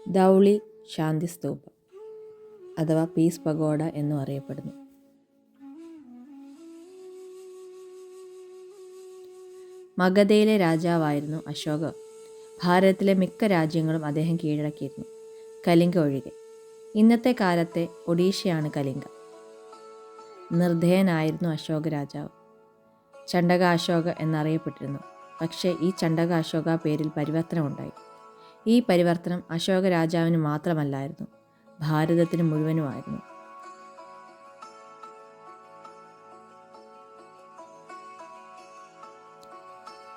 ധൗളി ശാന്തി സ്തൂപം അഥവാ piece pagoda എന്നും അറിയപ്പെടുന്നു. മഗധയിലെ രാജാവായിരുന്നു അശോക. ഭാരതത്തിലെ മിക്ക രാജ്യങ്ങളും അദ്ദേഹം കീഴടക്കിയിരുന്നു, കലിംഗ ഒഴികെ. ഇന്നത്തെ കാലത്തെ ഒഡീഷയാണ് കലിംഗ. നിർദ്ധയനായിരുന്നു അശോക രാജാവ്. ചണ്ഡക അശോക എന്നറിയപ്പെട്ടിരുന്നു. പക്ഷേ ഈ ചണ്ഡക അശോക പേരിൽ പരിവർത്തനമുണ്ടായി. ഈ പരിവർത്തനം അശോക രാജാവിന് മാത്രമല്ലായിരുന്നു, ഭാരതത്തിന് മുഴുവനുമായിരുന്നു.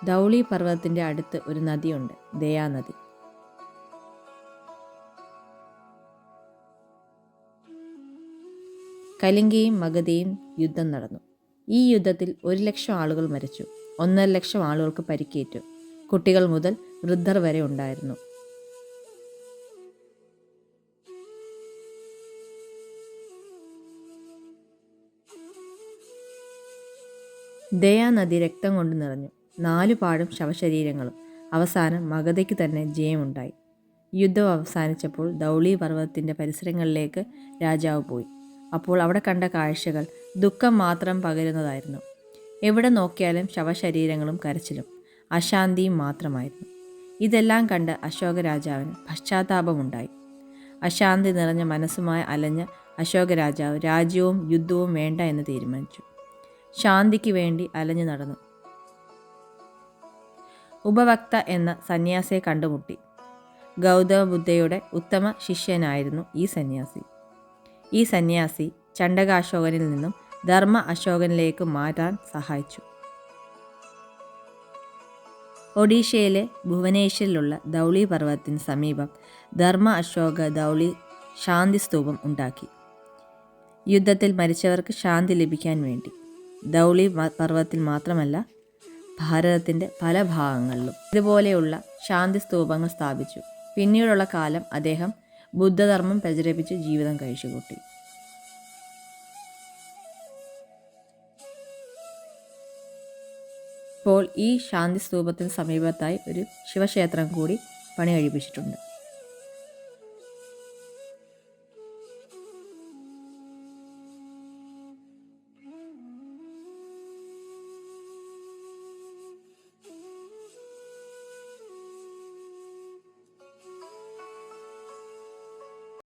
ധൗളി പർവ്വതത്തിൻ്റെ അടുത്ത് ഒരു നദിയുണ്ട്, ദയാനദി. കലിംഗയും മഗധയും യുദ്ധം നടന്നു. ഈ യുദ്ധത്തിൽ 1,00,000 ആളുകൾ മരിച്ചു, 1,50,000 ആളുകൾക്ക് പരിക്കേറ്റു. കുട്ടികൾ മുതൽ വൃദ്ധർ വരെ ഉണ്ടായിരുന്നു. ദയാനദി രക്തം കൊണ്ട് നിറഞ്ഞു. 4 പാടും ശവശരീരങ്ങളും. അവസാനം മഗധയ്ക്ക് തന്നെ ജയമുണ്ടായി. യുദ്ധം അവസാനിച്ചപ്പോൾ ധൗളി പർവ്വതത്തിൻ്റെ പരിസരങ്ങളിലേക്ക് രാജാവ് പോയി. അപ്പോൾ അവിടെ കണ്ട കാഴ്ചകൾ ദുഃഖം മാത്രം പകരുന്നതായിരുന്നു. എവിടെ നോക്കിയാലും ശവശരീരങ്ങളും കരച്ചിലും അശാന്തിയും മാത്രമായിരുന്നു. ഇതെല്ലാം കണ്ട് അശോക രാജാവിന് പശ്ചാത്താപമുണ്ടായി. അശാന്തി നിറഞ്ഞ മനസ്സുമായി അലഞ്ഞ അശോക രാജാവ് രാജ്യവും യുദ്ധവും വേണ്ട എന്ന് തീരുമാനിച്ചു. ശാന്തിക്ക് വേണ്ടി അലഞ്ഞു നടന്നു. ഉപവക്ത എന്ന സന്യാസിയെ കണ്ടുമുട്ടി. ഗൗതമ ബുദ്ധയുടെ ഉത്തമ ശിഷ്യനായിരുന്നു ഈ സന്യാസി. ഈ സന്യാസി ചണ്ഡക അശോകനിൽ നിന്നും ധർമ്മ അശോകനിലേക്ക് മാറ്റാൻ സഹായിച്ചു. ഒഡീഷയിലെ ഭുവനേശ്വരിലുള്ള ധൗളി പർവ്വതത്തിന് സമീപം ധർമ്മ അശോക ധൗളി ശാന്തി സ്തൂപം ഉണ്ടാക്കി. യുദ്ധത്തിൽ മരിച്ചവർക്ക് ശാന്തി ലഭിക്കാൻ വേണ്ടി. ധൗളി പർവ്വതത്തിൽ മാത്രമല്ല, ഭാരതത്തിൻ്റെ പല ഭാഗങ്ങളിലും ഇതുപോലെയുള്ള ശാന്തി സ്തൂപങ്ങൾ സ്ഥാപിച്ചു. പിന്നീടുള്ള കാലം അദ്ദേഹം ബുദ്ധധർമ്മം പ്രചരിപ്പിച്ച് ജീവിതം കഴിച്ചുകൂട്ടി. ഇപ്പോൾ ഈ ശാന്തി സ്തൂപത്തിന് സമീപത്തായി ഒരു ശിവക്ഷേത്രം കൂടി പണി കഴിപ്പിച്ചിട്ടുണ്ട്.